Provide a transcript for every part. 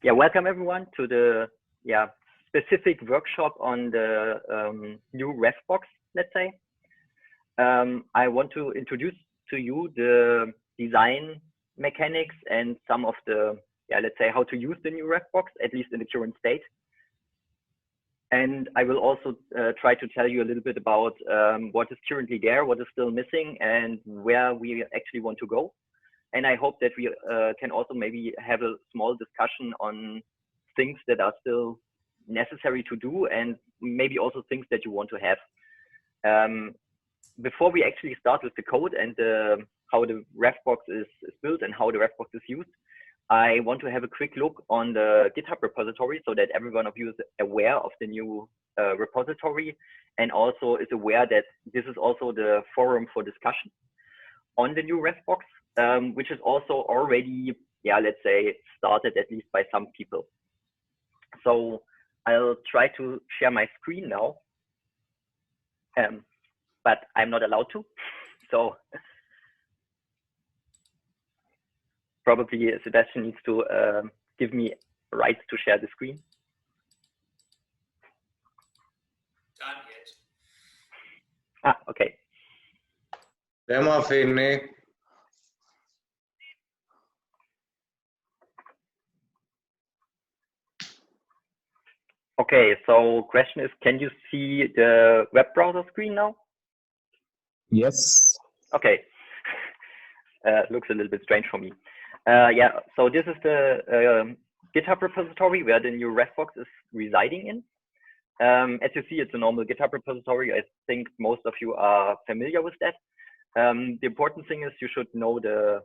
Yeah, welcome everyone to the specific workshop on the new RefBox, let's say. I want to introduce to you the design mechanics and some of the, let's say, how to use the new RefBox, at least in the current state. And I will also try to tell you a little bit about what is currently there, what is still missing, and where we actually want to go. And I hope that we can also maybe have a small discussion on things that are still necessary to do, and maybe also things that you want to have. Before we actually start with the code and how the RefBox is built and how the RefBox is used, I want to have a quick look on the GitHub repository so that every one of you is aware of the new repository and also is aware that this is also the forum for discussion on the new RefBox, which is also already, let's say, started at least by some people. So I'll try to share my screen now, but I'm not allowed to. So probably Sebastian needs to give me rights to share the screen. Done yet. Ah, okay. Okay, so question is, can you see the web browser screen now? Yes. Okay. Looks a little bit strange for me. So this is the GitHub repository where the new RefBox is residing in. As you see, it's a normal GitHub repository. I think most of you are familiar with that. The important thing is you should know the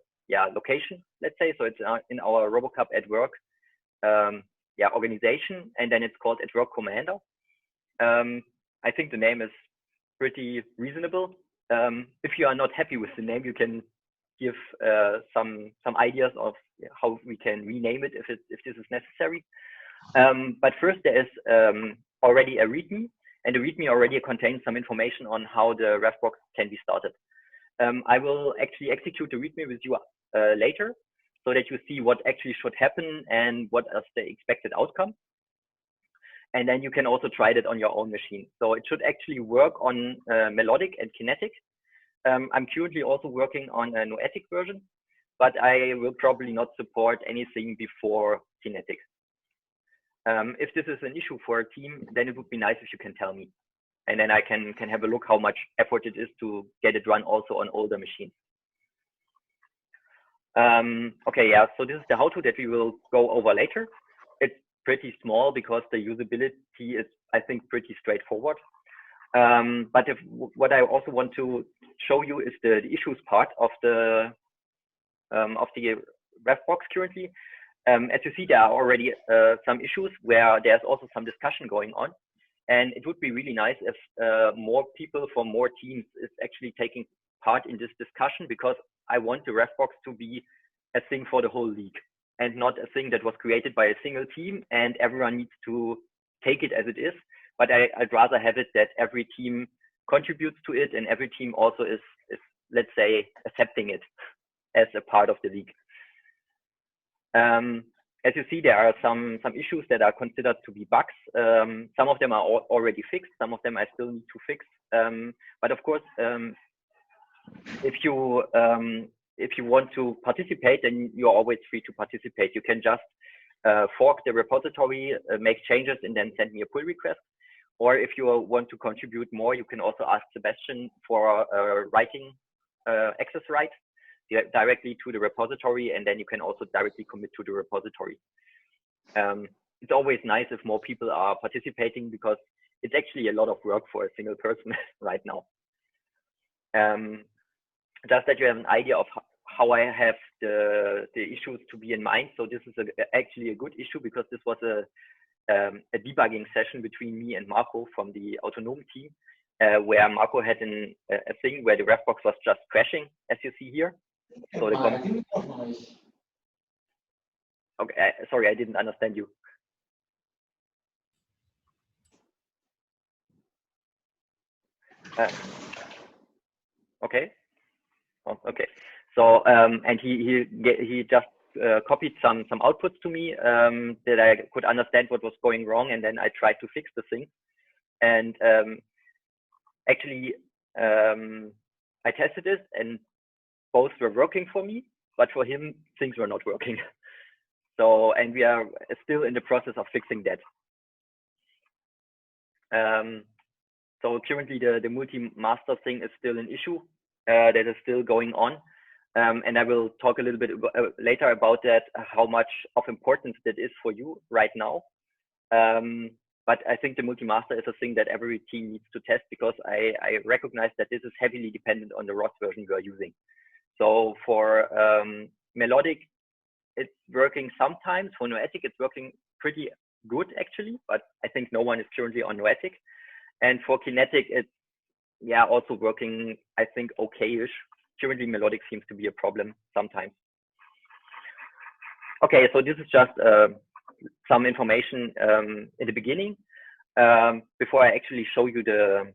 location, let's say. So it's in our RoboCup at work organization, and then it's called at work commander. I think the name is pretty reasonable. If you are not happy with the name, you can give some ideas of how we can rename it if this is necessary. But first, there is already a README, and the README already contains some information on how the RefBox can be started. I will actually execute the README with you later, so that you see what actually should happen and what is the expected outcome. And then you can also try that on your own machine. So it should actually work on melodic and kinetic. I'm currently also working on a noetic version, but I will probably not support anything before kinetic. If this is an issue for a team, then it would be nice if you can tell me. And then I can have a look how much effort it is to get it run also on older machines. So this is the how-to that we will go over later. It's pretty small because the usability is, I think, pretty straightforward. But what I also want to show you is the issues part of the RefBox currently. As you see, there are already some issues where there's also some discussion going on. And it would be really nice if more people from more teams is actually taking part in this discussion, because I want the RefBox to be a thing for the whole league and not a thing that was created by a single team and everyone needs to take it as it is. But I'd rather have it that every team contributes to it and every team also is let's say, accepting it as a part of the league. As you see, there are some issues that are considered to be bugs. Some of them are already fixed. Some of them I still need to fix. But of course, if you want to participate, then you're always free to participate. You can just fork the repository, make changes, and then send me a pull request. Or if you want to contribute more, you can also ask Sebastian for writing access rights directly to the repository, and then you can also directly commit to the repository. It's always nice if more people are participating, because it's actually a lot of work for a single person right now. Just that you have an idea of how I have the issues to be in mind. So this is actually a good issue, because this was a debugging session between me and Marco from the Autonom team, where Marco had a thing where the RefBox was just crashing, as you see here. So okay, sorry, I didn't understand you. Okay. Oh, okay. So and he just copied some outputs to me that I could understand what was going wrong, and then I tried to fix the thing. And actually, I tested it, and both were working for me, but for him, things were not working. So, and we are still in the process of fixing that. So currently, the multi-master thing is still an issue that is still going on. And I will talk a little bit later about that, how much of importance that is for you right now. But I think the multi-master is a thing that every team needs to test, because I recognize that this is heavily dependent on the ROS version we are using. So for melodic, it's working sometimes. For noetic, it's working pretty good actually, but I think no one is currently on noetic. And for kinetic, it's also working, I think, okay-ish. Currently, melodic seems to be a problem sometimes. Okay, so this is just some information in the beginning before I actually show you the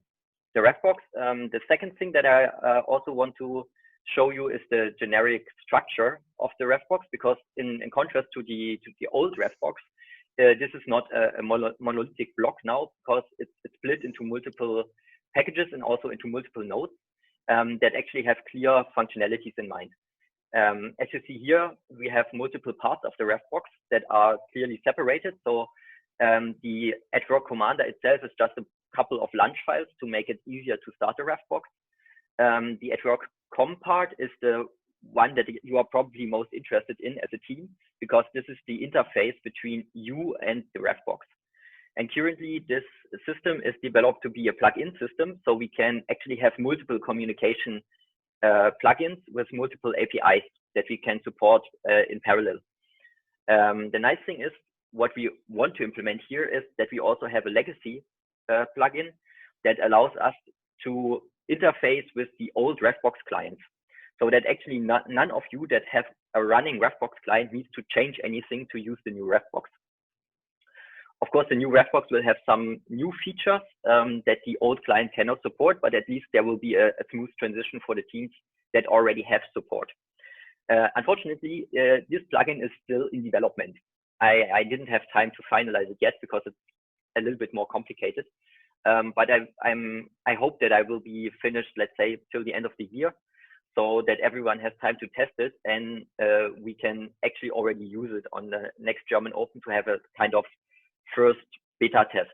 refbox. The second thing that I also want to show you is the generic structure of the refbox, because in contrast to the old refbox, this is not a monolithic block now, because it's split into multiple packages and also into multiple nodes that actually have clear functionalities in mind. As you see here, we have multiple parts of the refbox that are clearly separated. So the @work commander itself is just a couple of lunch files to make it easier to start the refbox. The @work com part is the one that you are probably most interested in as a team, because this is the interface between you and the refbox. And currently, this system is developed to be a plug-in system, so we can actually have multiple communication plugins with multiple APIs that we can support in parallel. The nice thing is, what we want to implement here is that we also have a legacy plugin that allows us to interface with the old refbox clients, so that actually none of you that have a running refbox client needs to change anything to use the new refbox. Of course, the new refbox will have some new features that the old client cannot support, but at least there will be a smooth transition for the teams that already have support. Unfortunately, this plugin is still in development. I didn't have time to finalize it yet because it's a little bit more complicated. But I hope that I will be finished, let's say, till the end of the year, so that everyone has time to test it, and we can actually already use it on the next German Open to have a kind of first beta test.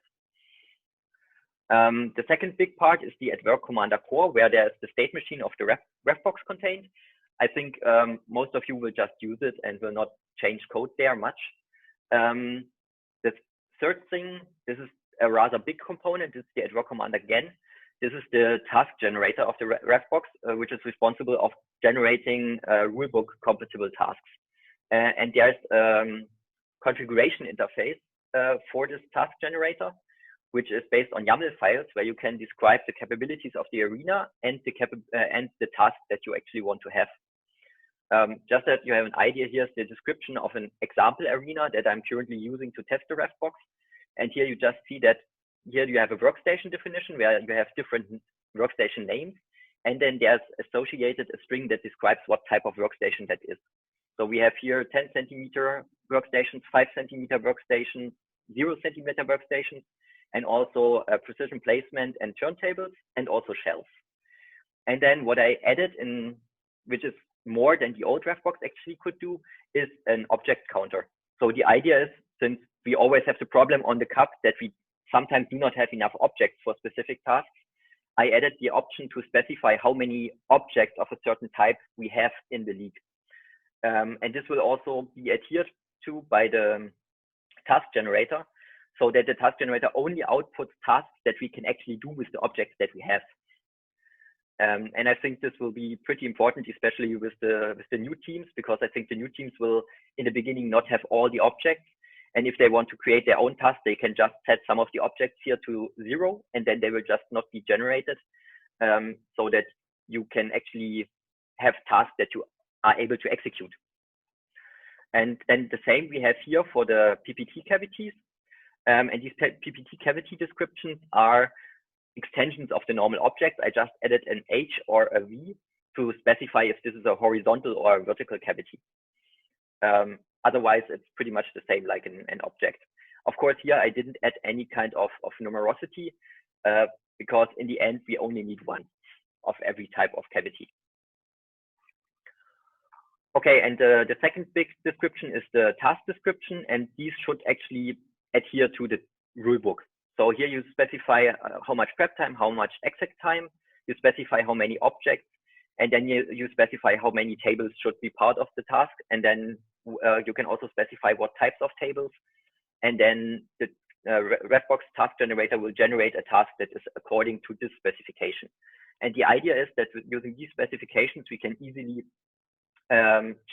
The second big part is the @work commander core, where there's the state machine of the refbox contained. I think most of you will just use it and will not change code there much. The third thing, this is a rather big component, is the @work commander again. This is the task generator of the refbox, which is responsible of generating rulebook compatible tasks. And there's configuration interface for this task generator, which is based on YAML files, where you can describe the capabilities of the arena and the tasks that you actually want to have. Just that you have an idea, here's the description of an example arena that I'm currently using to test the refbox. And here you just see that here you have a workstation definition where you have different workstation names. And then there's associated a string that describes what type of workstation that is. So we have here 10 centimeter workstations, 5 centimeter workstations, 0 centimeter workstations, and also precision placement and turntables, and also shelves. And then what I added in, which is more than the old refbox actually could do, is an object counter. So the idea is, since we always have the problem on the cup that we sometimes do not have enough objects for specific tasks, I added the option to specify how many objects of a certain type we have in the league. And this will also be adhered to by the task generator, so that the task generator only outputs tasks that we can actually do with the objects that we have. And I think this will be pretty important, especially with the new teams, because I think the new teams will in the beginning not have all the objects. And if they want to create their own task, they can just set some of the objects here to 0, and then they will just not be generated, so that you can actually have tasks that you are able to execute. And then the same we have here for the PPT cavities. And these PPT cavity descriptions are extensions of the normal object. I just added an H or a V to specify if this is a horizontal or a vertical cavity. Otherwise, it's pretty much the same like an object. Of course, here I didn't add any kind of numerosity because in the end, we only need one of every type of cavity. Okay, and the second big description is the task description, and these should actually adhere to the rulebook. So here you specify how much prep time, how much exec time, you specify how many objects, and then you specify how many tables should be part of the task, and then you can also specify what types of tables, and then the RefBox task generator will generate a task that is according to this specification. And the idea is that using these specifications, we can easily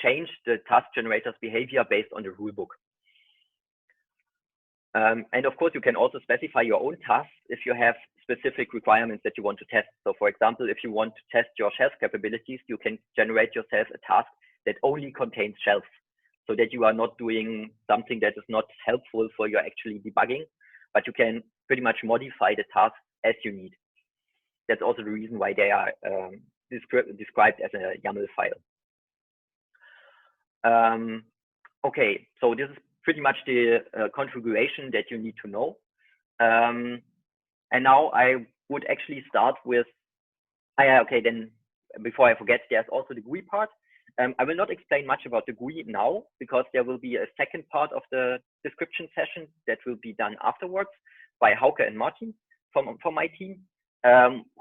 change the task generator's behavior based on the rulebook. And of course, you can also specify your own tasks if you have specific requirements that you want to test. So for example, if you want to test your shelf capabilities, you can generate yourself a task that only contains shelves, so that you are not doing something that is not helpful for your actually debugging, but you can pretty much modify the task as you need. That's also the reason why they are described as a YAML file. Okay, so this is pretty much the configuration that you need to know. And now I would actually start with, okay, then before I forget, there's also the GUI part. I will not explain much about the GUI now, because there will be a second part of the description session that will be done afterwards by Hauke and Martin from my team,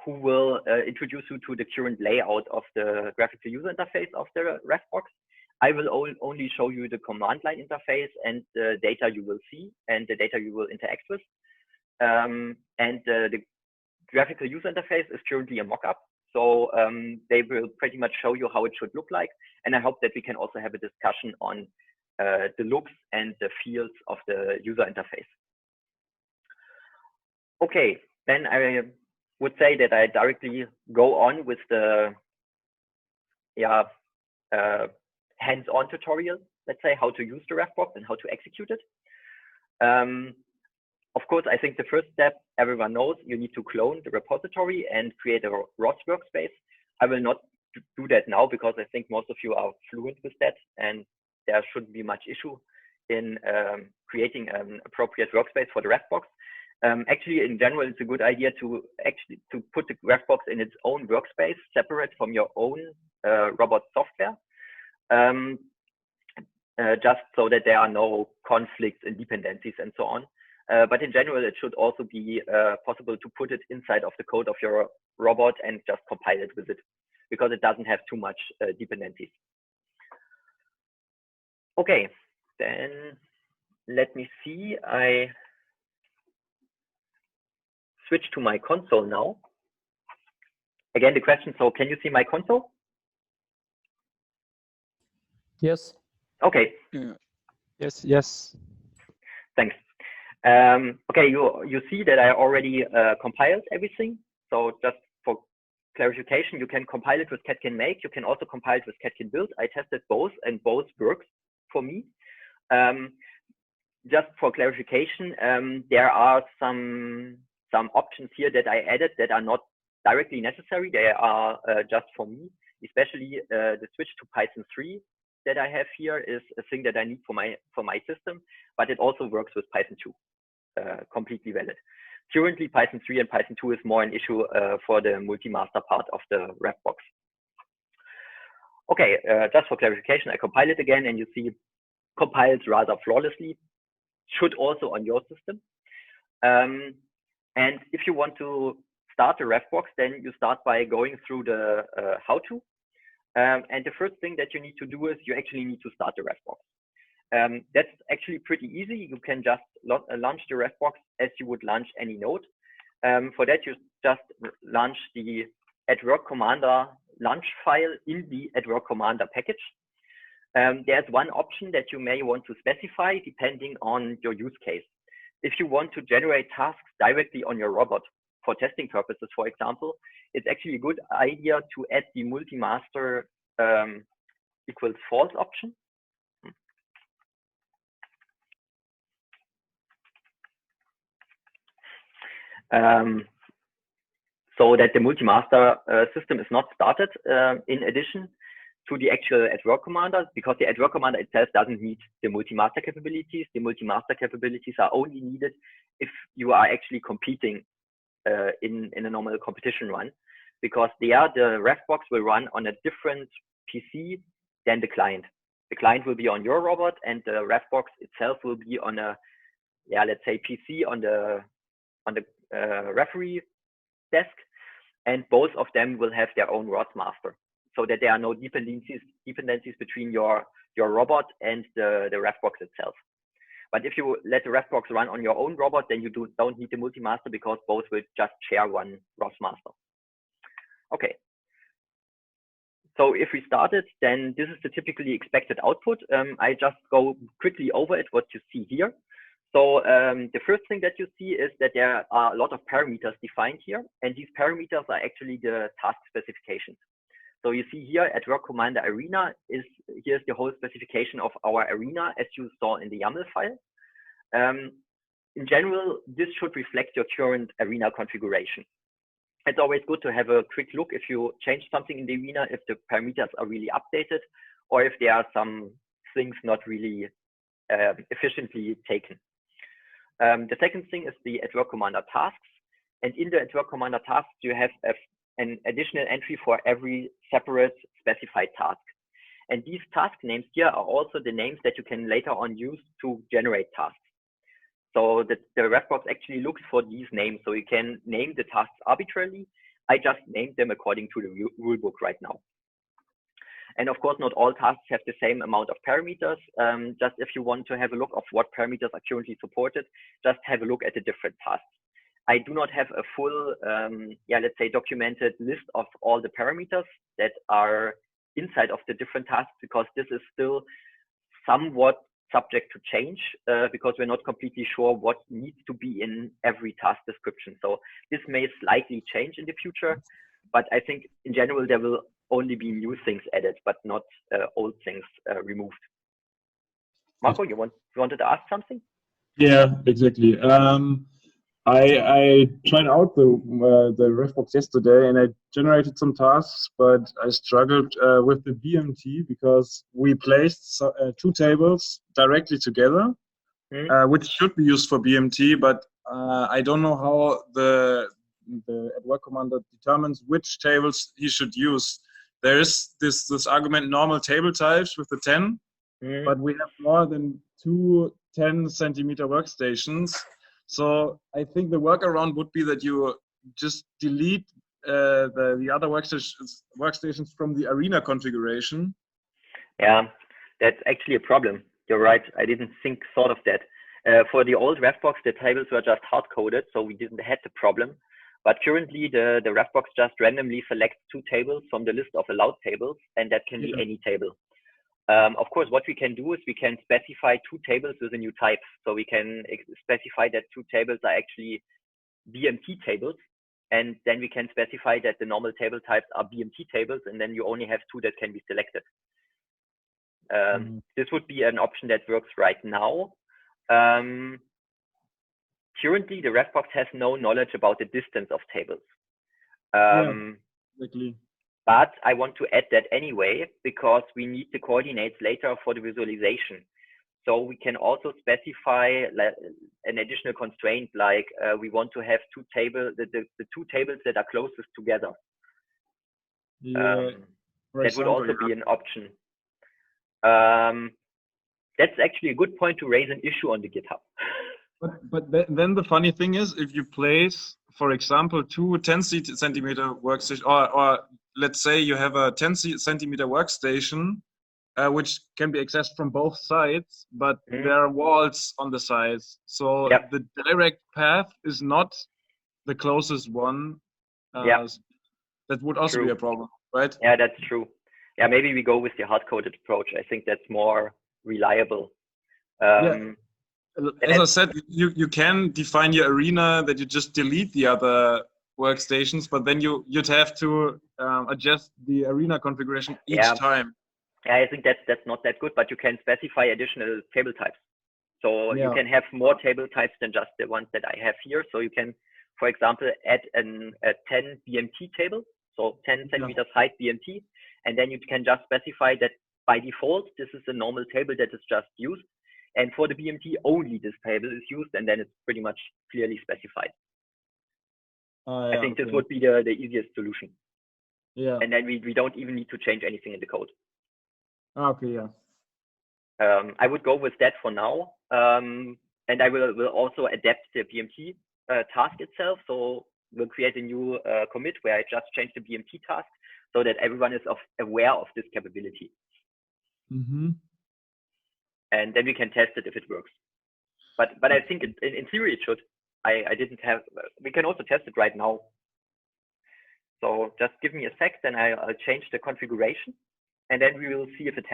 who will introduce you to the current layout of the graphical user interface of the RefBox. I will only show you the command line interface and the data you will see and the data you will interact with. And the graphical user interface is currently a mock-up. So they will pretty much show you how it should look like. And I hope that we can also have a discussion on the looks and the feels of the user interface. Okay, then I would say that I directly go on with the hands-on tutorial, let's say, how to use the RefBox and how to execute it. Of course, I think the first step, everyone knows, you need to clone the repository and create a ROS workspace. I will not do that now because I think most of you are fluent with that, and there shouldn't be much issue in creating an appropriate workspace for the RefBox. Actually, in general, it's a good idea to put the RefBox in its own workspace, separate from your own robot software, just so that there are no conflicts and dependencies and so on. But in general, it should also be possible to put it inside of the code of your robot and just compile it with it, because it doesn't have too much dependencies. Okay, then let me see. I switch to my console now. Again, the question, so can you see my console? Yes. Okay. Yes. Thanks. Okay, you see that I already compiled everything. So just for clarification, you can compile it with catkin make. You can also compile it with catkin build. I tested both, and both works for me. Just for clarification, there are some options here that I added that are not directly necessary. They are just for me, especially the switch to Python 3 that I have here is a thing that I need for my system, but it also works with Python 2, completely valid. Currently, Python 3 and Python 2 is more an issue for the multi-master part of the RefBox. Okay, just for clarification, I compile it again, and you see compiles rather flawlessly. Should also on your system. And if you want to start the RefBox, then you start by going through the how-to. And the first thing that you need to do is you actually need to start the RefBox. That's actually pretty easy. You can just launch the RefBox as you would launch any node. For that, you just launch the @work commander launch file in the @work commander package. There's one option that you may want to specify depending on your use case. If you want to generate tasks directly on your robot for testing purposes, for example, it's actually a good idea to add the multi-master equals false option. So that the multi-master system is not started in addition to the actual at-work commander, because the at-work commander itself doesn't need the multi-master capabilities. The multi-master capabilities are only needed if you are actually competing in a normal competition run, because there the refbox will run on a different PC than the client. The client will be on your robot, and the refbox itself will be on a, let's say PC on the referee desk, and both of them will have their own ROS master, so that there are no dependencies between your robot and the refbox itself. But if you let the refbox run on your own robot, then you don't need the multi-master, because both will just share one ROS master. Okay. So if we started, then this is the typically expected output. I just go quickly over it, what you see here. So the first thing that you see is that there are a lot of parameters defined here, and these parameters are actually the task specifications. So you see here at Work Commander Arena here's the whole specification of our arena, as you saw in the YAML file. In general, this should reflect your current arena configuration. It's always good to have a quick look if you change something in the arena, if the parameters are really updated, or if there are some things not really efficiently taken. The second thing is the at Work Commander tasks. And in the at Work Commander tasks, you have an additional entry for every separate specified task. And these task names here are also the names that you can later on use to generate tasks. So the refbox actually looks for these names. So you can name the tasks arbitrarily. I just named them according to the rulebook right now. And of course, not all tasks have the same amount of parameters. Just if you want to have a look of what parameters are currently supported, just have a look at the different tasks. I do not have a full, let's say, documented list of all the parameters that are inside of the different tasks, because this is still somewhat subject to change, because we're not completely sure what needs to be in every task description. So this may slightly change in the future, but I think in general there will only be new things added, but not old things removed. Marco, you wanted to ask something? Yeah, exactly. I tried out the refbox yesterday, and I generated some tasks, but I struggled with the BMT, because we placed two tables directly together, which should be used for BMT, but I don't know how the at Work Commander determines which tables he should use. There is this argument normal table types with the 10, but we have more than 2 10-centimeter workstations. So I think the workaround would be that you just delete the other workstations from the arena configuration. Yeah, that's actually a problem. You're right. I didn't thought of that. For the old refbox, the tables were just hard-coded, so we didn't have the problem. But currently, the refbox just randomly selects 2 tables from the list of allowed tables, and that can be any table. Of course, what we can do is we can specify 2 tables with a new type. So we can specify that 2 tables are actually BMT tables, and then we can specify that the normal table types are BMT tables, and then you only have 2 that can be selected. This would be an option that works right now. Currently, the refbox has no knowledge about the distance of tables. Exactly. But I want to add that anyway, because we need the coordinates later for the visualization. So we can also specify an additional constraint, like we want to have 2 tables, the 2 tables that are closest together. That would also be an option. That's actually a good point to raise an issue on the GitHub. But then the funny thing is, if you place, for example, 2 10-centimeter workstations, or let's say you have a 10-centimeter workstation, which can be accessed from both sides, but there are walls on the sides. So the direct path is not the closest one. That would also be a problem, right? Yeah, that's true. Yeah, maybe we go with the hard-coded approach. I think that's more reliable. As I said, you can define your arena that you just delete the other workstations, but then you'd have to adjust the arena configuration each time. Yeah, I think that's not that good, but you can specify additional table types. So you can have more table types than just the ones that I have here. So you can, for example, add a 10 BMT table. so 10 centimeters height BMT, and then you can just specify that by default, this is a normal table that is just used. And for the BMT, only this table is used, and then it's pretty much clearly specified. I think this would be the easiest solution. Yeah. And then we don't even need to change anything in the code. Okay, yeah. I would go with that for now. And I will also adapt the BMT task itself. So we'll create a new commit where I just change the BMT task so that everyone is aware of this capability. Mm-hmm. And then we can test it if it works. But I think in theory it should. I didn't have. We can also test it right now. So just give me a sec, then I'll change the configuration, and then we will see if it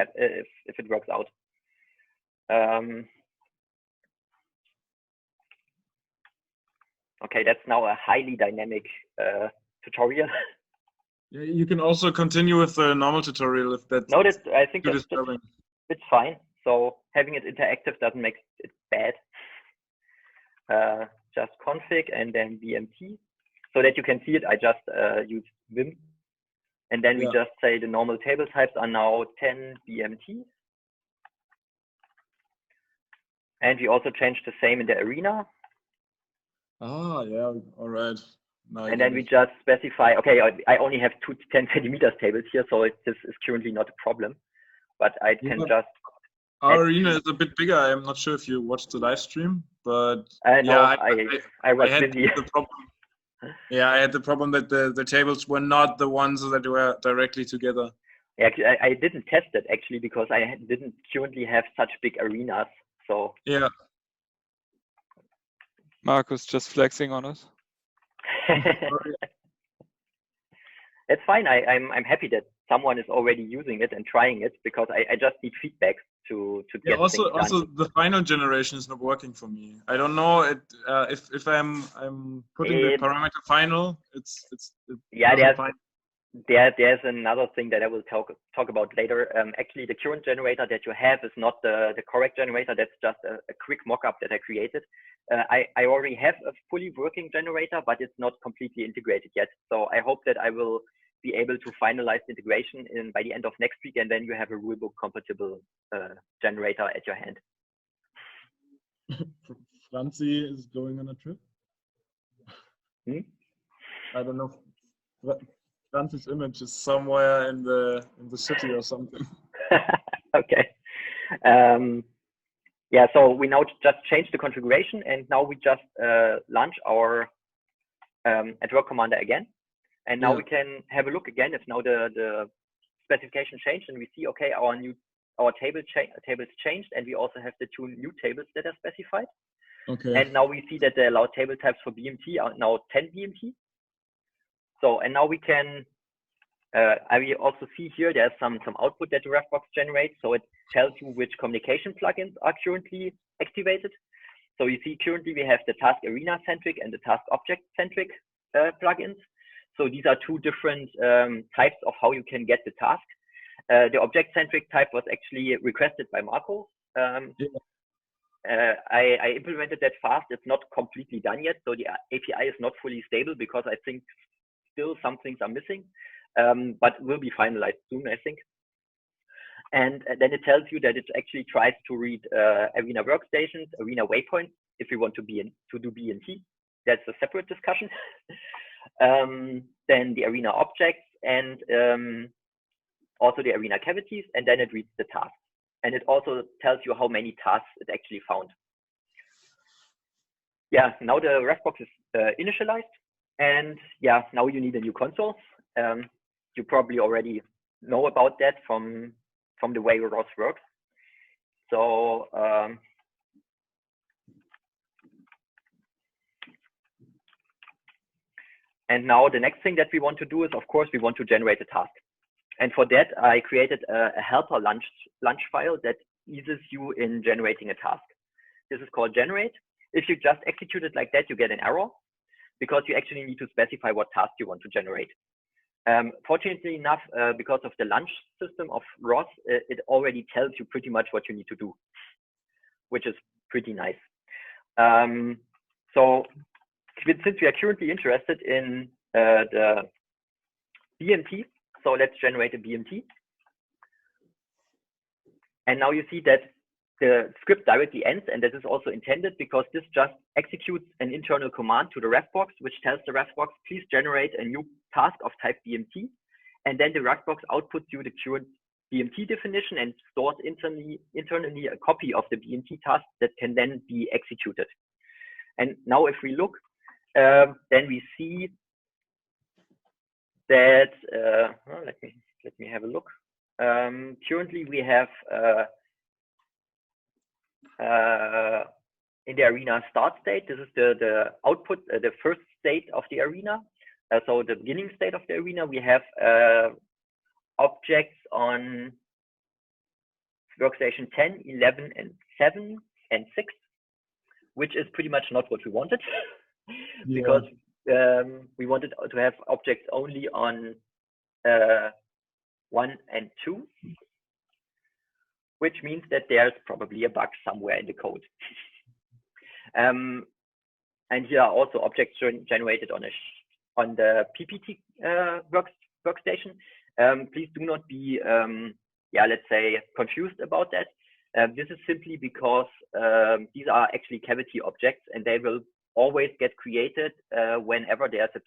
works out. Okay, that's now a highly dynamic tutorial. Yeah, you can also continue with the normal tutorial if that's. No, I think it's fine. So having it interactive doesn't make it bad. Just config and then BMT. So that you can see it, I just use Vim. And then we just say the normal table types are now 10 BMT. And we also changed the same in the arena. Ah, yeah, all right. And then we just specify, okay, I only have 2 10 centimeters tables here, so this is currently not a problem. But I can just... Our arena is a bit bigger. I'm not sure if you watched the live stream, but I was had busy. The problem. Yeah, I had the problem that the tables were not the ones that were directly together. Yeah, I didn't test it actually because I didn't currently have such big arenas. So yeah. Markus just flexing on us. It's fine. I'm happy that someone is already using it and trying it because I just need feedback to get things done. Also, the final generation is not working for me. I don't know if I'm putting the parameter final. There's another thing that I will talk about later. Actually, the current generator that you have is not the correct generator. That's just a quick mock-up that I created. I already have a fully working generator, but it's not completely integrated yet. So I hope that I will be able to finalize the integration by the end of next week, and then you have a rulebook compatible generator at your hand. Franzi is going on a trip. I don't know. Franzi's image is somewhere in the city or something. Okay. Yeah. So we now just changed the configuration, and now we just launch our @work commander again. And now we can have a look again if now the specification changed and we see, okay, our tables changed, and we also have the 2 new tables that are specified. Okay. And now we see that the allowed table types for BMT are now 10 BMT. So, and now we can, I also see here there's some output that the RefBox generates. So it tells you which communication plugins are currently activated. So you see currently we have the task arena centric and the task object centric plugins. So these are 2 different types of how you can get the task. The object-centric type was actually requested by Marco. I implemented that fast. It's not completely done yet. So the API is not fully stable because I think still some things are missing, but will be finalized soon, I think. And then it tells you that it actually tries to read arena workstations, arena waypoints, if you want to do BNT. That's a separate discussion. Then the arena objects and also the arena cavities, and then it reads the tasks. And it also tells you how many tasks it actually found. Yeah, now the RefBox is initialized, and yeah, now you need a new console. You probably already know about that from the way ROS works. So and now the next thing that we want to do is, of course, we want to generate a task. And for that, I created a helper lunch file that eases you in generating a task. This is called generate. If you just execute it like that, you get an error because you actually need to specify what task you want to generate. Fortunately enough, because of the lunch system of ROS, it already tells you pretty much what you need to do, which is pretty nice. So since we are currently interested in the BMT. So let's generate a BMT. And now you see that the script directly ends, and this is also intended because this just executes an internal command to the refbox, which tells the refbox, please generate a new task of type BMT. And then the refbox outputs you the current BMT definition and stores internally a copy of the BMT task that can then be executed. And now if we look, then we see that, let me have a look. Currently we have in the arena start state, this is the output, the first state of the arena. So the beginning state of the arena, we have objects on workstation 10, 11, and 7, and 6, which is pretty much not what we wanted, because we wanted to have objects only on 1 and 2, which means that there's probably a bug somewhere in the code. And here are also objects generated on the PPT workstation. Please do not be, let's say, confused about that. This is simply because these are actually cavity objects, and they will always get created whenever there's a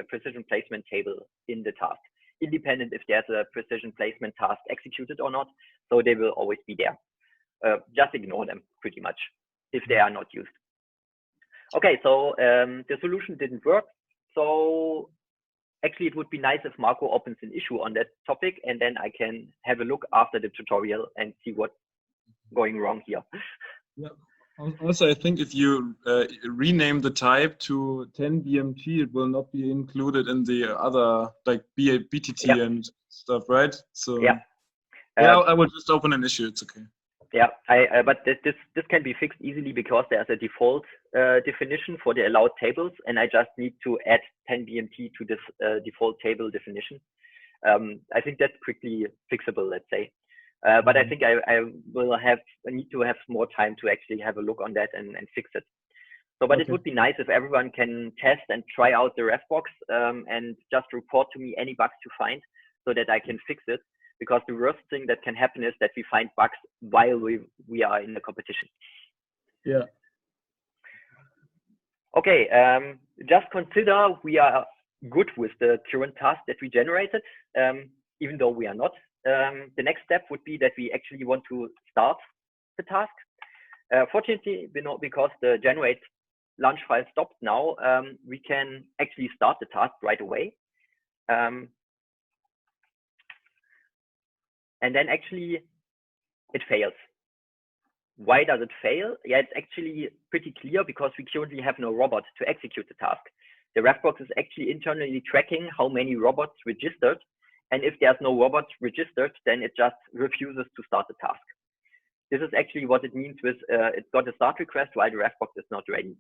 precision placement table in the task, independent if there's a precision placement task executed or not. So they will always be there. Just ignore them pretty much if they are not used. Okay, so the solution didn't work. So actually, it would be nice if Marco opens an issue on that topic, and then I can have a look after the tutorial and see what's going wrong here. Yeah. Also, I think if you rename the type to 10 BMT, it will not be included in the other, like BTT and stuff, right? So yeah, I will just open an issue. It's okay. Yeah, but this can be fixed easily because there's a default definition for the allowed tables, and I just need to add 10 BMT to this default table definition. I think that's quickly fixable, let's say. But I think I need to have more time to actually have a look on that and fix it. So, but it would be nice if everyone can test and try out the refbox and just report to me any bugs you find so that I can fix it. Because the worst thing that can happen is that we find bugs while we are in the competition. Yeah. Okay, just consider we are good with the current task that we generated, even though we are not. The next step would be that we actually want to start the task. Fortunately, because the generate launch file stopped now, we can actually start the task right away. And then actually it fails. Why does it fail? Yeah, it's actually pretty clear because we currently have no robot to execute the task. The refbox is actually internally tracking how many robots registered. And if there's no robot registered, then it just refuses to start the task. This is actually what it means with it's got a start request while the refbox is not ready.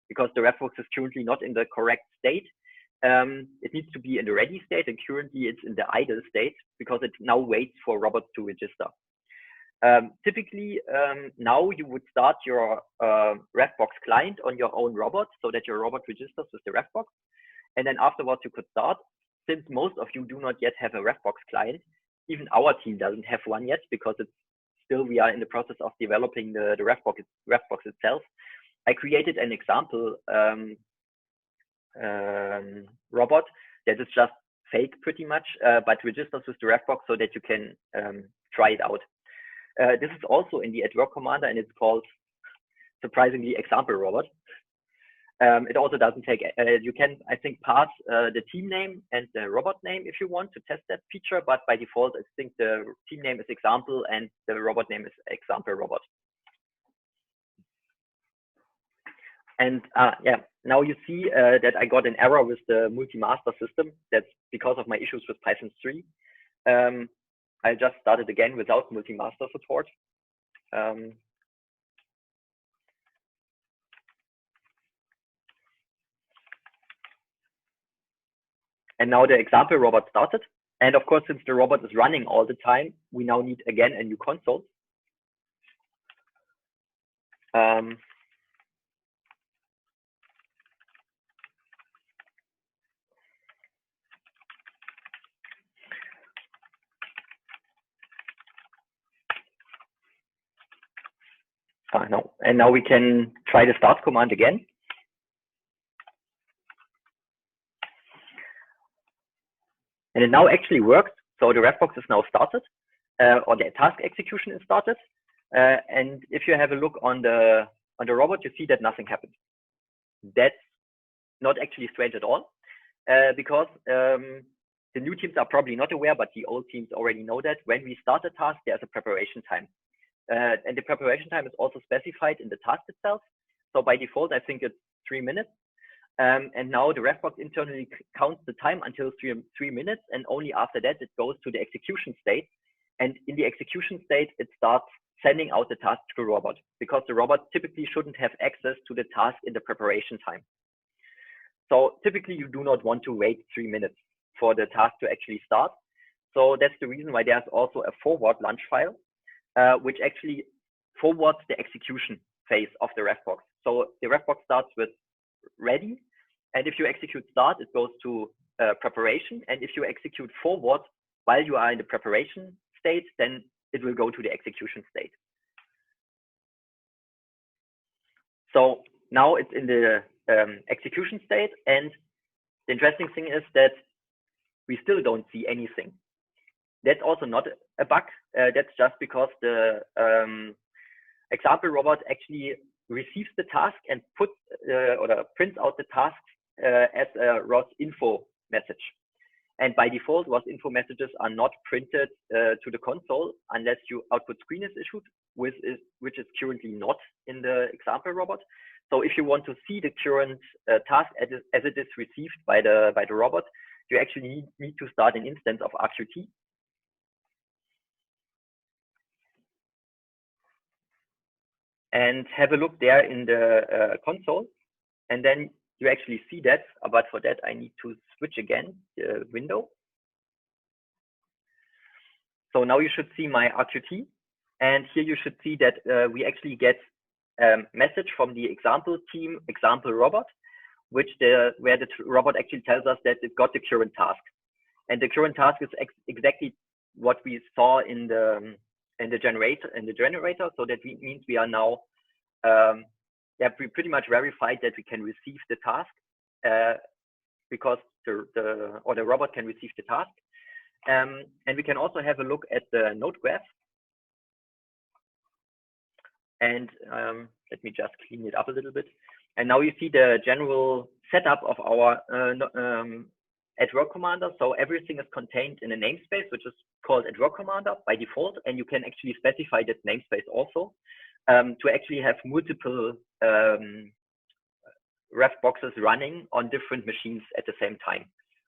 Because the refbox is currently not in the correct state. It needs to be in the ready state, and currently it's in the idle state because it now waits for robots to register. Typically, now you would start your refbox client on your own robot so that your robot registers with the refbox. And then afterwards you could start. Since most of you do not yet have a refbox client, even our team doesn't have one yet because it's still, we are in the process of developing the refbox itself. I created an example robot that is just fake pretty much, but registers with the refbox so that you can try it out. This is also in the @work commander, and it's called, surprisingly, example robot. It also doesn't take, you can, I think, pass the team name and the robot name if you want to test that feature, but by default, I think the team name is example and the robot name is example robot. And yeah, now you see that I got an error with the multi-master system. That's because of my issues with Python 3. I just started again without multi-master support. And now the example robot started. And of course, since the robot is running all the time, we now need again a new console. No. And now we can try the start command again. And it now actually works. So the refbox is now started, or the task execution is started. And if you have a look on the robot, you see that nothing happened. That's not actually strange at all, because the new teams are probably not aware, but the old teams already know that when we start a task, there's a preparation time. And the preparation time is also specified in the task itself. So by default, I think it's 3 minutes. And now the refbox internally counts the time until 3 minutes, and only after that it goes to the execution state. And in the execution state, it starts sending out the task to the robot, because the robot typically shouldn't have access to the task in the preparation time. So typically you do not want to wait 3 minutes for the task to actually start. So that's the reason why there's also a forward launch file, which actually forwards the execution phase of the refbox. So the refbox starts with ready, and if you execute start, it goes to preparation. And if you execute forward while you are in the preparation state, then it will go to the execution state. So now it's in the execution state, and the interesting thing is that we still don't see anything. That's also not a bug. That's just because the example robot actually receives the task and puts or prints out the task as a ROS info message. And by default, ROS info messages are not printed to the console unless your output screen is issued, which is currently not in the example robot. So if you want to see the current task as it is received by the robot, you actually need to start an instance of RQT. And have a look there in the console, and then you actually see that. But for that, I need to switch again the window. So now you should see my RQT, and here you should see that we actually get a message from the example team, example robot, where the robot actually tells us that it got the current task, and the current task is exactly what we saw in the generator. So that means we are now we pretty much verified that we can receive the task because the robot can receive the task, and we can also have a look at the node graph. And let me just clean it up a little bit. And now you see the general setup of our @work commander. So everything is contained in a namespace, which is called @work commander by default. And you can actually specify that namespace also to actually have multiple ref boxes running on different machines at the same time,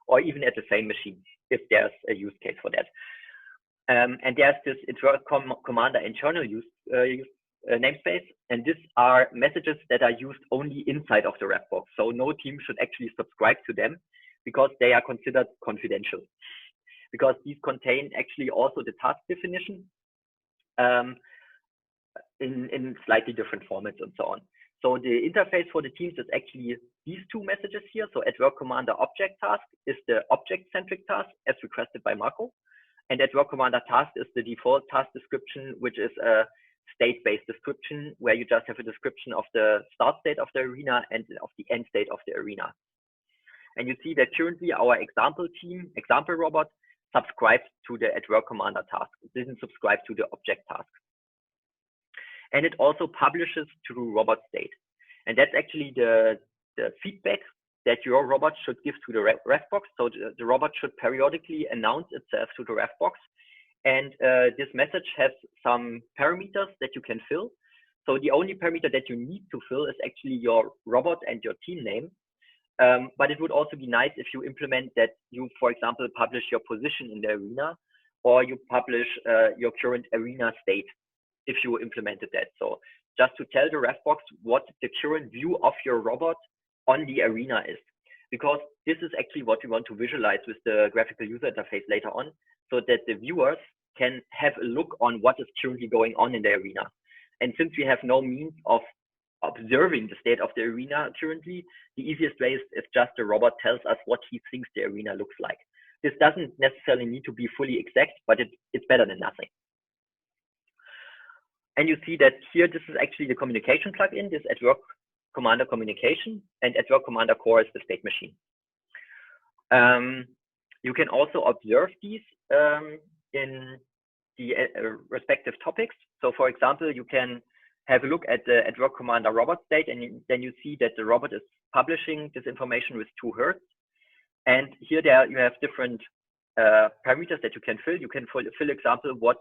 or even at the same machine, if there's a use case for that. And there's this @work commander internal use namespace, and these are messages that are used only inside of the ref box. So no team should actually subscribe to them, because they are considered confidential, because these contain actually also the task definition in slightly different formats and so on. So the interface for the teams is actually these two messages here. So @work commander object task is the object-centric task as requested by Marco, and @work commander task is the default task description, which is a state-based description where you just have a description of the start state of the arena and of the end state of the arena. And you see that currently our example team, example robot, subscribes to the @work commander task. It didn't subscribe to the object task. And it also publishes to robot state. And that's actually the feedback that your robot should give to the ref box. So the robot should periodically announce itself to the ref box. And this message has some parameters that you can fill. So the only parameter that you need to fill is actually your robot and your team name. But it would also be nice if you implement that you, for example, publish your position in the arena, or you publish your current arena state if you implemented that. So just to tell the ref box what the current view of your robot on the arena is, because this is actually what we want to visualize with the graphical user interface later on, so that the viewers can have a look on what is currently going on in the arena. And since we have no means of observing the state of the arena currently, the easiest way is if just the robot tells us what he thinks the arena looks like. This doesn't necessarily need to be fully exact, but it's better than nothing. And you see that here, this is actually the communication plugin, this at work commander communication, and at work commander core is the state machine. You can also observe these in the respective topics. So for example, you can have a look at the at work commander robot state, and then you see that the robot is publishing this information with 2 hertz. And here you have different parameters that you can fill. You can fill example, what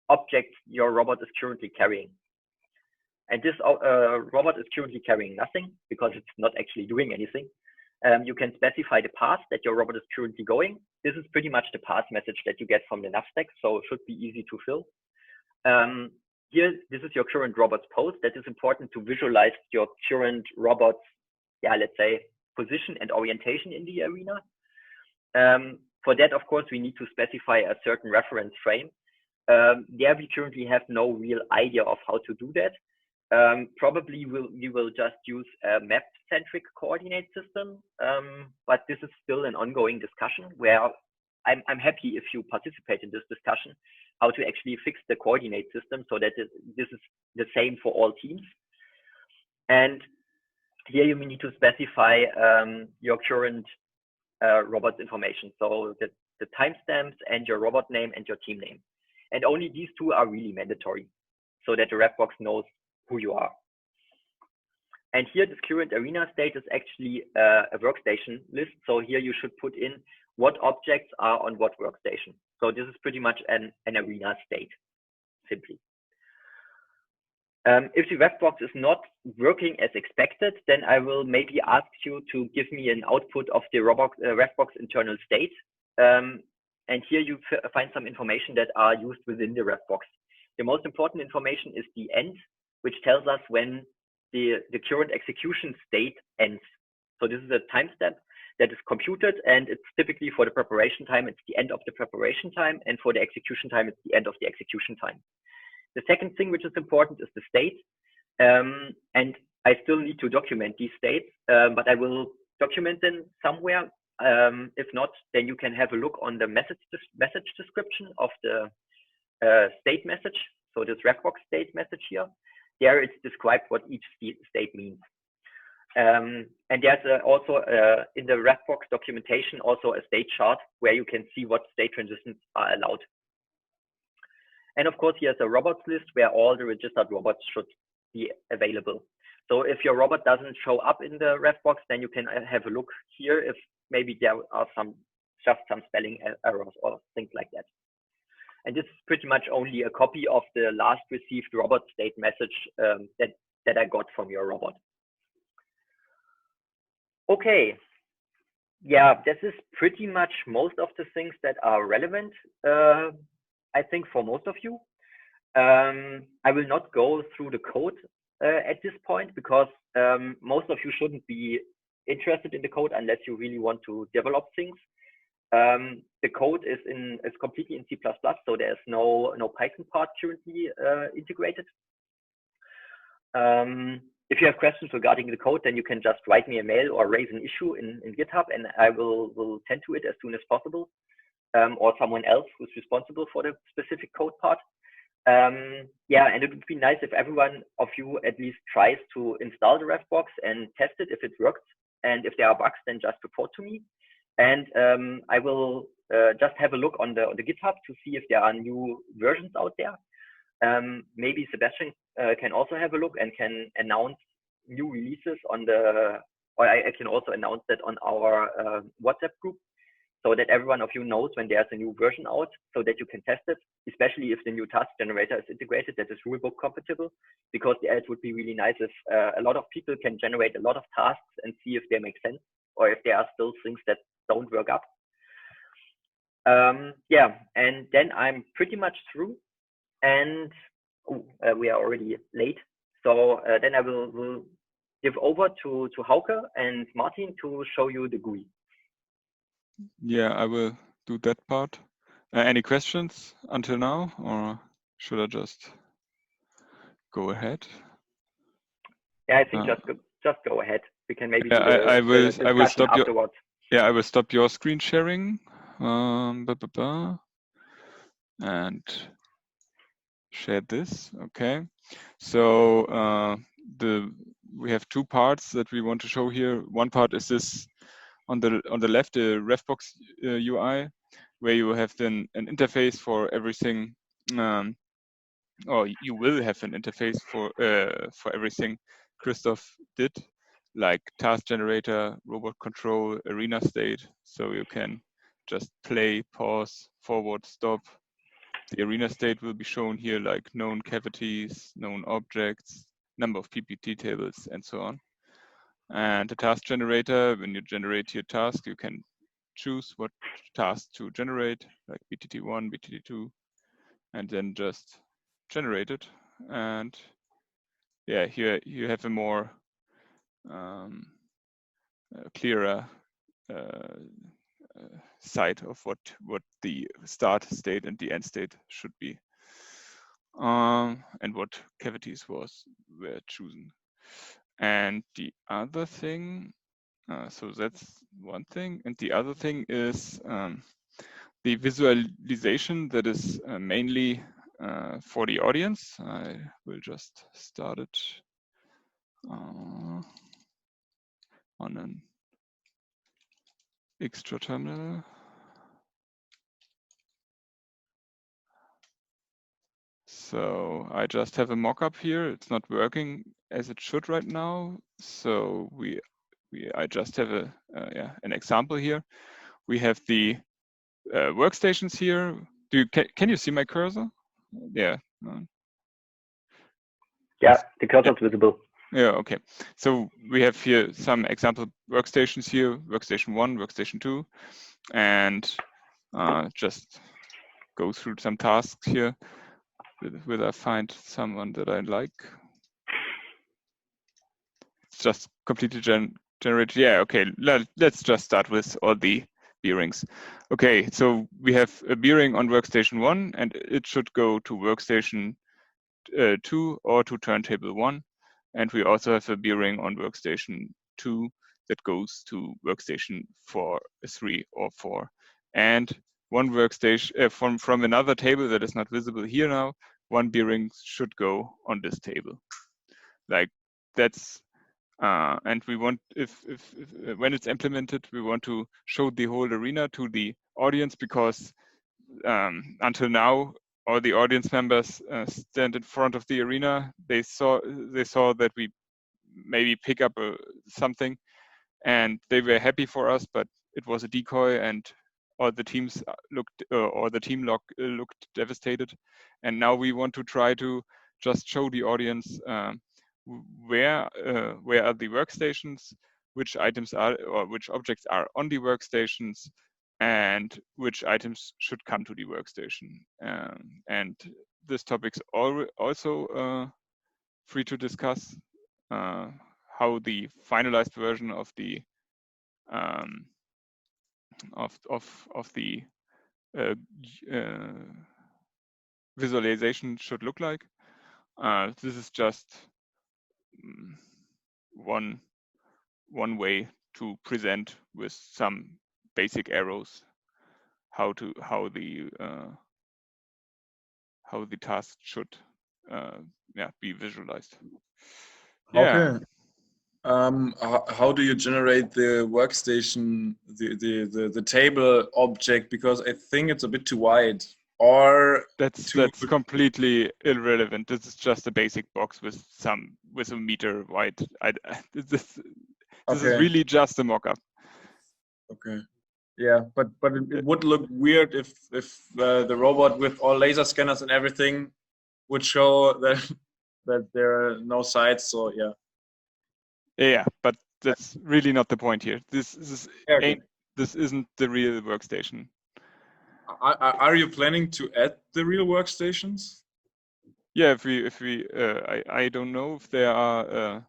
objects your robot is currently carrying. And this robot is currently carrying nothing because it's not actually doing anything. You can specify the path that your robot is currently going. This is pretty much the path message that you get from the nav stack, so it should be easy to fill. Here, this is your current robot's pose. That is important to visualize your current robot's, let's say, position and orientation in the arena. For that, of course, we need to specify a certain reference frame. We currently have no real idea of how to do that. Probably we will just use a map-centric coordinate system, but this is still an ongoing discussion where I'm happy if you participate in this discussion, how to actually fix the coordinate system so that this is the same for all teams. And here you need to specify your current robot's information, so the timestamps and your robot name and your team name. And only these 2 are really mandatory so that the Revbox knows who you are. And here, this current arena state is actually a workstation list. So here you should put in what objects are on what workstation. So this is pretty much an arena state, simply. If the Revbox is not working as expected, then I will maybe ask you to give me an output of the Revbox internal state. And here you find some information that are used within the Revbox. The most important information is the end, which tells us when the current execution state ends. So this is a timestamp that is computed, and it's typically for the preparation time, it's the end of the preparation time, and for the execution time, it's the end of the execution time. The second thing which is important is the state. And I still need to document these states, but I will document them somewhere. If not, then you can have a look on the message description of the state message. So this Revbox state message here. There it's described what each state means. And there's also in the Revbox documentation also a state chart where you can see what state transitions are allowed. And of course, here's a robots list where all the registered robots should be available. So if your robot doesn't show up in the Revbox, then you can have a look here if maybe there are just some spelling errors or things like that. And this is pretty much only a copy of the last received robot state message that I got from your robot. Okay. Yeah, this is pretty much most of the things that are relevant, I think, for most of you. I will not go through the code at this point because most of you shouldn't be interested in the code unless you really want to develop things. The code is completely in C++, so there's no Python part currently integrated. If you have questions regarding the code, then you can just write me a mail or raise an issue in GitHub, and I will tend to it as soon as possible, or someone else who's responsible for the specific code part. Yeah, and it would be nice if everyone of you at least tries to install the Revbox and test it if it works. And if there are bugs, then just report to me. And I will just have a look on the GitHub to see if there are new versions out there. Maybe Sebastian can also have a look and can announce new releases on or I can also announce that on our WhatsApp group, so that everyone of you knows when there's a new version out, so that you can test it, especially if the new task generator is integrated, that is rulebook compatible, because it would be really nice if a lot of people can generate a lot of tasks and see if they make sense, or if there are still things that don't work up. Yeah, and then I'm pretty much through, and we are already late. So then I will give over to Hauke and Martin to show you the GUI. Yeah, I will do that part. Any questions until now, or should I just go ahead? Yeah, I think just go ahead. We can maybe do I will stop afterwards. I will stop your screen sharing. And share this. Okay, so we have two parts that we want to show here. One part is this on the left, the RefBox UI, where you have then an interface for everything, or you will have an interface for everything Christoph did, like task generator, robot control, arena state. So you can just play, pause, forward, stop. The arena state will be shown here, like known cavities, known objects, number of PPT tables, and so on. And the task generator, when you generate your task, you can choose what task to generate, like BTT1, BTT2, and then just generate it. And yeah, here you have a more clearer sight of what the start state and the end state should be, and what cavities were chosen. And the other thing, so that's one thing, and the other thing is the visualization that is mainly for the audience. I will just start it on an extra terminal. So I just have a mock-up here. It's not working as it should right now. So I just have an example here. We have the workstations here. Can you see my cursor? Yeah. Yeah, the cursor is visible. Yeah, okay. So we have here some example workstations here, workstation 1, workstation 2, and just go through some tasks here. Will I find someone that I like? It's just completely generated. Yeah, okay. Let's just start with all the bearings. Okay, so we have a bearing on workstation 1, and it should go to workstation 2 or to turntable 1. And we also have a bearing on workstation 2 that goes to workstation 4, 3, or 4. And one workstation from another table that is not visible here now, one bearing should go on this table. Like that's, and we want, if when it's implemented, we want to show the whole arena to the audience, because until now, all the audience members stand in front of the arena. They saw that we maybe pick up something, and they were happy for us, but it was a decoy, and all the teams looked, or the team looked devastated. And now we want to try to just show the audience where are the workstations, which items are, or which objects are on the workstations, and which items should come to the workstation. And this topic's also free to discuss, how the finalized version of the visualization should look like. This is just one way to present with some basic arrows how the task should be visualized. Okay. How do you generate the workstation, the table object? Because I think it's a bit too wide. Or that's completely irrelevant. This is just a basic box with a meter wide. This is really just a mock-up. Okay. Yeah, but it would look weird if the robot with all laser scanners and everything would show that there are no sides. So yeah. Yeah, but that's really not the point here. This isn't the real workstation. Are you planning to add the real workstations? Yeah, I don't know if there are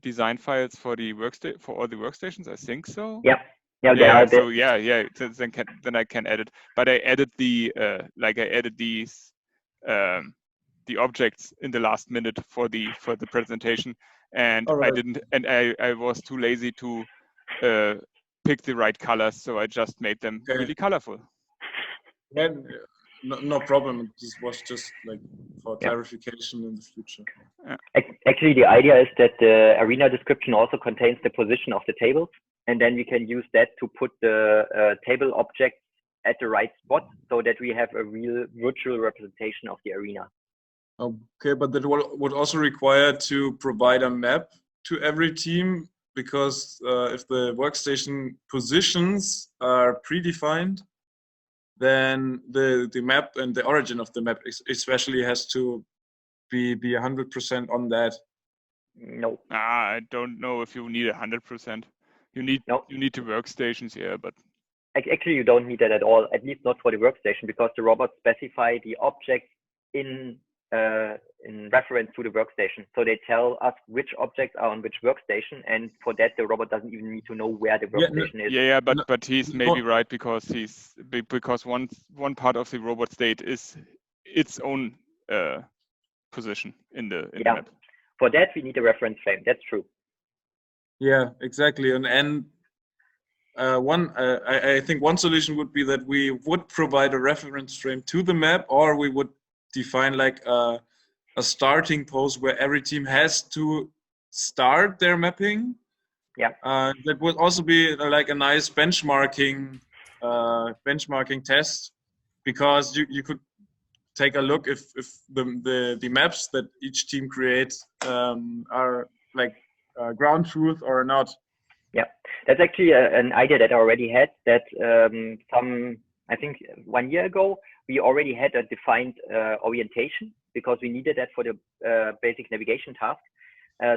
design files for the for all the workstations. I think so. Yeah. So then I can edit. But I added the these the objects in the last minute for the presentation, and right. I didn't, and I was too lazy to pick the right colors, so I just made them really colorful. And no problem. This was just like for Yeah. clarification in the future. Actually, the idea is that the arena description also contains the position of the tables, and then we can use that to put the table objects at the right spot so that we have a real virtual representation of the arena. Okay, but that would also require to provide a map to every team, because if the workstation positions are predefined, then the map and the origin of the map especially has to be 100% on that. No. I don't know if you need 100%. You need the workstations here, but actually you don't need that at all. At least not for the workstation, because the robots specify the objects in reference to the workstation. So they tell us which objects are on which workstation, and for that the robot doesn't even need to know where the workstation is. Yeah, but he's maybe right, because one part of the robot state is its own position in the map. For that we need a reference frame. That's true. Yeah, exactly. And I think one solution would be that we would provide a reference frame to the map, or we would define like a starting pose where every team has to start their mapping. Yeah. That would also be like a nice benchmarking test, because you could take a look if the maps that each team creates are like ground truth or not. Yeah, that's actually an idea that I already had. That I think 1 year ago, we already had a defined orientation, because we needed that for the basic navigation task.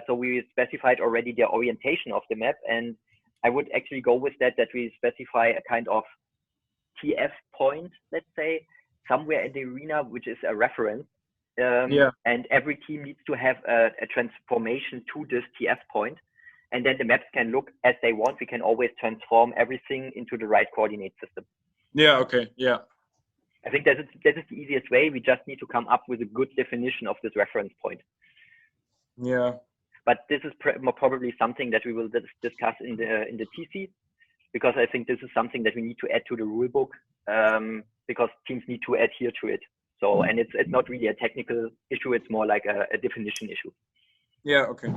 So we specified already the orientation of the map, and I would actually go with that we specify a kind of TF point, let's say, somewhere in the arena, which is a reference. And every team needs to have a transformation to this TF point. And then the maps can look as they want. We can always transform everything into the right coordinate system. Yeah, okay, yeah. I think that is the easiest way. We just need to come up with a good definition of this reference point. Yeah. But this is probably something that we will discuss in the TC, because I think this is something that we need to add to the rulebook, because teams need to adhere to it. So, and it's not really a technical issue. It's more like a definition issue. Yeah, okay.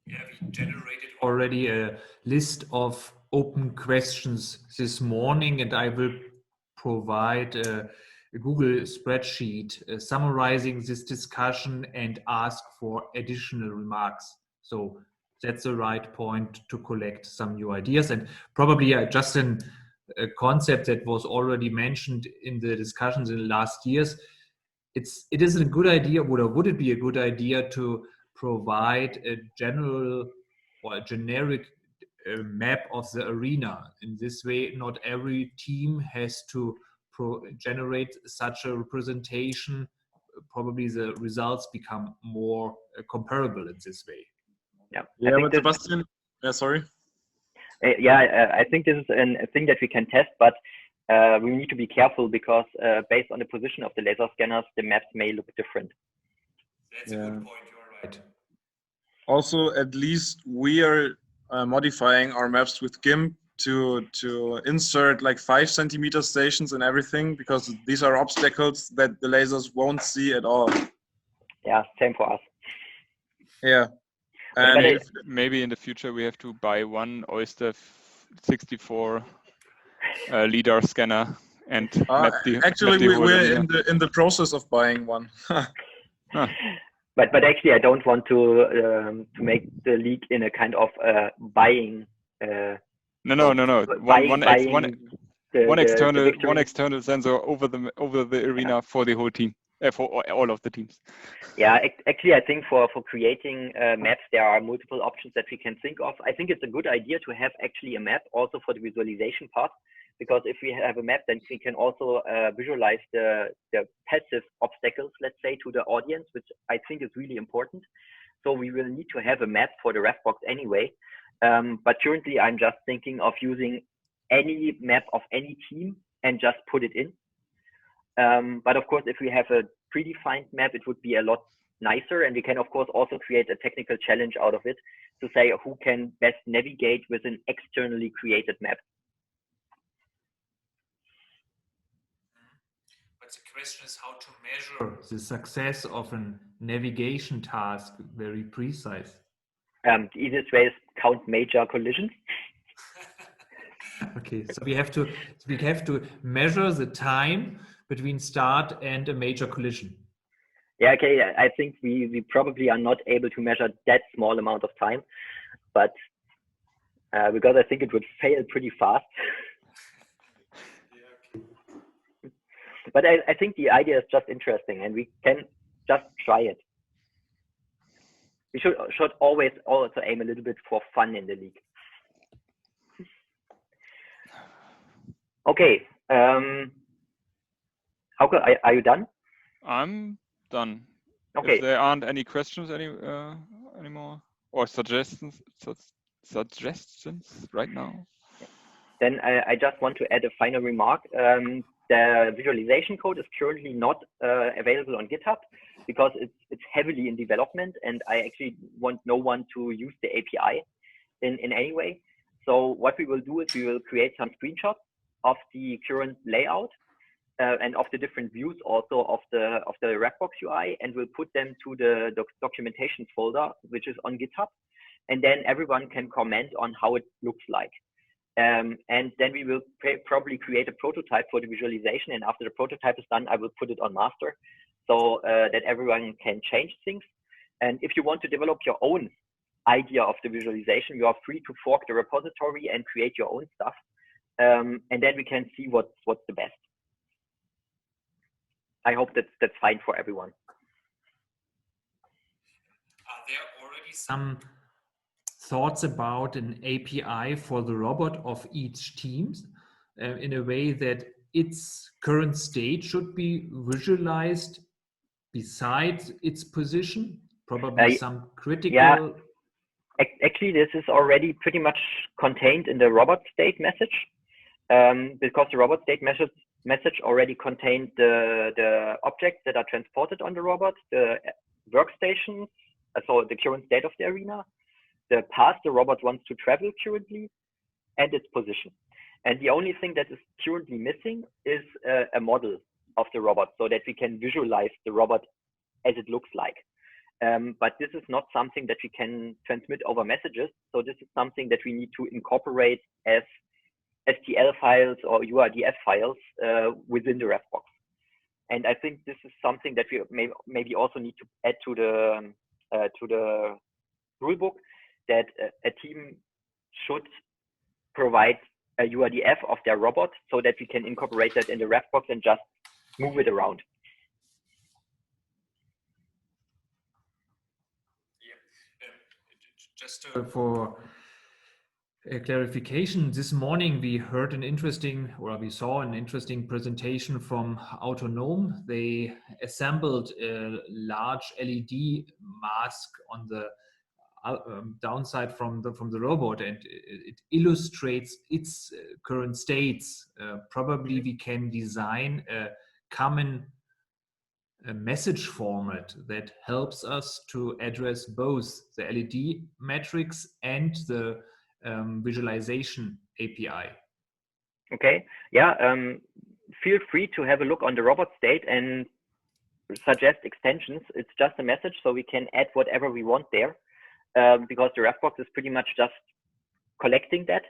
Yeah, we generated already a list of open questions this morning, and I will provide a Google spreadsheet summarizing this discussion and ask for additional remarks. So that's the right point to collect some new ideas, and probably just a concept that was already mentioned in the discussions in the last years. It is a good idea, or would it be a good idea to provide a general or a generic map of the arena? In this way, not every team has to generate such a representation. Probably the results become more comparable in this way. Yeah, but Sebastian, sorry. I think this is a thing that we can test, but we need to be careful, because based on the position of the laser scanners, the maps may look different. That's a good point. You're right. Also, at least we are modifying our maps with GIMP to insert like 5 centimeter stations and everything, because these are obstacles that the lasers won't see at all. Yeah, same for us. Yeah. And maybe in the future we have to buy one Oyster 64 LiDAR scanner and actually we're in the process of buying one. But actually, I don't want to make the leak in a kind of buying. No. One external sensor over the arena for the whole team, for all of the teams. Yeah, actually, I think for creating maps, there are multiple options that we can think of. I think it's a good idea to have actually a map also for the visualization part, because if we have a map, then we can also visualize the passive obstacles, let's say, to the audience, which I think is really important. So we will need to have a map for the RefBox anyway. But currently, I'm just thinking of using any map of any team and just put it in. But of course, if we have a predefined map, it would be a lot nicer. And we can, of course, also create a technical challenge out of it to say who can best navigate with an externally created map. the question is how to measure the success of a navigation task very precise. The easiest way is count major collisions. Okay, so we have to measure the time between start and a major collision. Yeah, okay. I think we probably are not able to measure that small amount of time, but because I think it would fail pretty fast. But I think the idea is just interesting, and we can just try it. We should always also aim a little bit for fun in the league. Okay. Hauke, are you done? I'm done. Okay. If there aren't any questions anymore or suggestions right now. Then I just want to add a final remark. The visualization code is currently not available on GitHub because it's heavily in development, and I actually want no one to use the API in any way. So what we will do is we will create some screenshots of the current layout and of the different views also of the Rapbox UI, and we'll put them to the documentation folder, which is on GitHub, and then everyone can comment on how it looks like. And then we will probably create a prototype for the visualization, and after the prototype is done, I will put it on master so that everyone can change things. And if you want to develop your own idea of the visualization, you are free to fork the repository and create your own stuff. And then we can see what's the best. I hope that's fine for everyone. Are there already some thoughts about an API for the robot of each team in a way that its current state should be visualized besides its position? Probably some critical... Yeah. Actually, this is already pretty much contained in the robot state message, because the robot state message already contained the objects that are transported on the robot, the workstations, so the current state of the arena, the path the robot wants to travel currently, and its position. And the only thing that is currently missing is a model of the robot so that we can visualize the robot as it looks like. But this is not something that we can transmit over messages. So this is something that we need to incorporate as STL files or URDF files within the Rapbox. And I think this is something that we maybe also need to add to the rulebook, that a team should provide a URDF of their robot so that we can incorporate that in the Rapbox and just move it around. Just for clarification, this morning we heard an interesting, or we saw an interesting presentation from Autonom. They assembled a large LED mask on the downside from the robot, and it illustrates its current states. Probably we can design a common message format that helps us to address both the LED metrics and the visualization API. Okay, yeah, feel free to have a look on the robot state and suggest extensions. It's just a message, so we can add whatever we want there, because the Rapbox is pretty much just collecting that,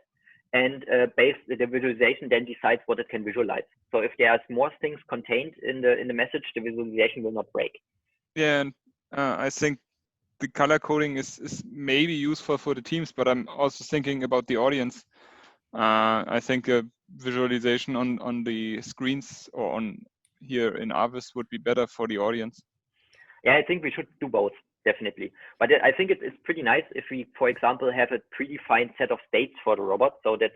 and the visualization then decides what it can visualize. So if there's more things contained in the message, the visualization will not break. Yeah, and I think the color coding is maybe useful for the teams, but I'm also thinking about the audience. I think a visualization on the screens or on here in Avis would be better for the audience. Yeah, I think we should do both, definitely. But I think it's pretty nice if we, for example, have a predefined set of states for the robot, so that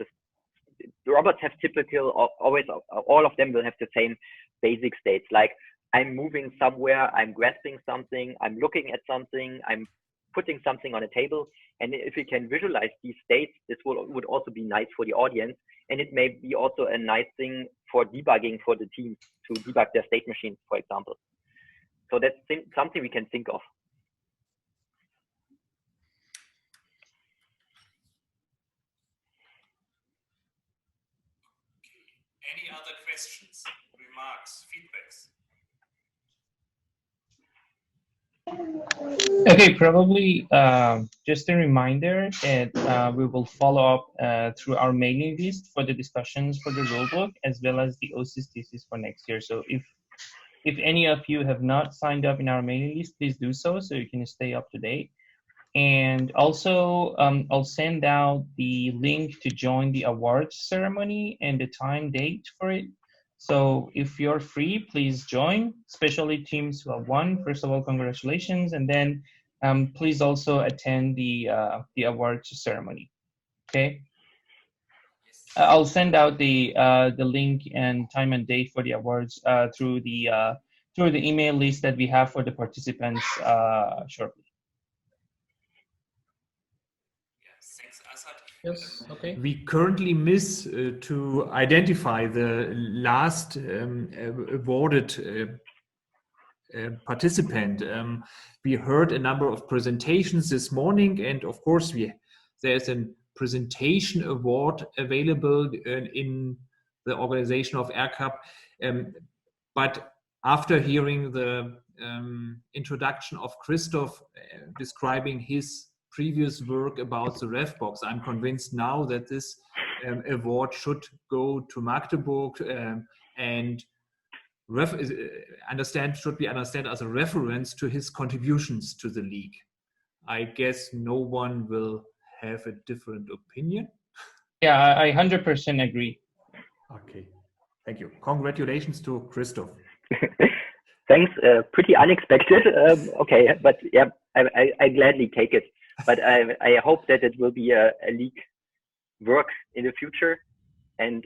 the robots have typical, always, all of them will have the same basic states, like I'm moving somewhere, I'm grasping something, I'm looking at something, I'm putting something on a table. And if we can visualize these states, this would also be nice for the audience. And it may be also a nice thing for debugging for the teams to debug their state machines, for example. So that's something we can think of. Any other questions? We remarks, feedbacks? Okay, probably just a reminder that we will follow up through our mailing list for the discussions for the rulebook as well as the OSIS thesis for next year. So if any of you have not signed up in our mailing list, please do so you can stay up to date. And also, I'll send out the link to join the awards ceremony and the time date for it. So if you're free, please join, especially teams who have won. First of all, congratulations. And then please also attend the awards ceremony, okay? I'll send out the link and time and date for the awards through the email list that we have for the participants shortly. Thanks, Asad. Yes, okay. We currently miss to identify the last awarded participant. We heard a number of presentations this morning, and of course there's a presentation award available in the organization of RCAP. But after hearing the introduction of Christoph describing his previous work about the RefBox, I'm convinced now that this award should go to Magdeburg and should be understood as a reference to his contributions to the league. I guess no one will have a different opinion. Yeah, I 100% agree. Okay, thank you. Congratulations to Christoph. Thanks. Pretty unexpected. Okay, but yeah, I gladly take it. But I hope that it will be a league work in the future, and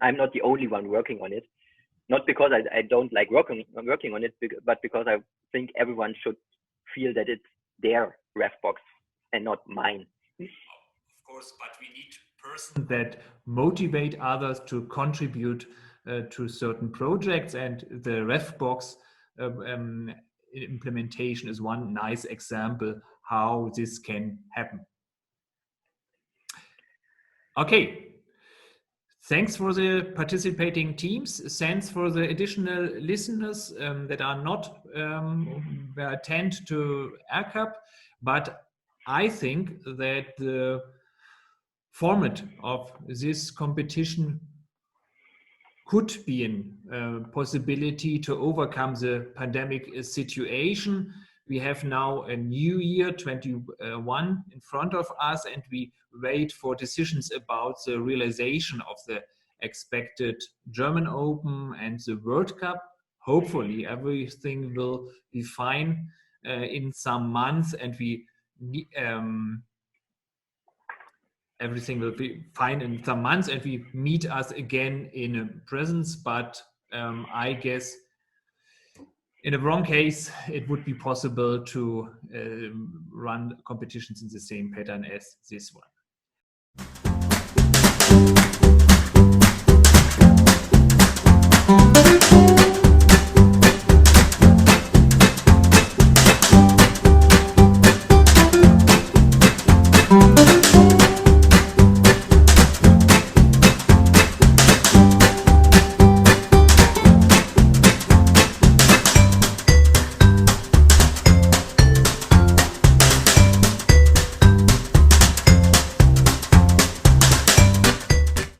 I'm not the only one working on it. Not because I don't like working on it, but because I think everyone should feel that it's their RefBox and not mine. Of course, but we need persons that motivate others to contribute to certain projects, and the RefBox implementation is one nice example how this can happen. Okay, thanks for the participating teams. Thanks for the additional listeners that are not attend to RCAP, but I think that the format of this competition could be a possibility to overcome the pandemic situation. We have now a new year, 21, in front of us, and we wait for decisions about the realization of the expected German Open and the World Cup. Hopefully, everything will be fine in some months, and everything will be fine in some months, and we meet us again in presence. But I guess in the wrong case, it would be possible to run competitions in the same pattern as this one.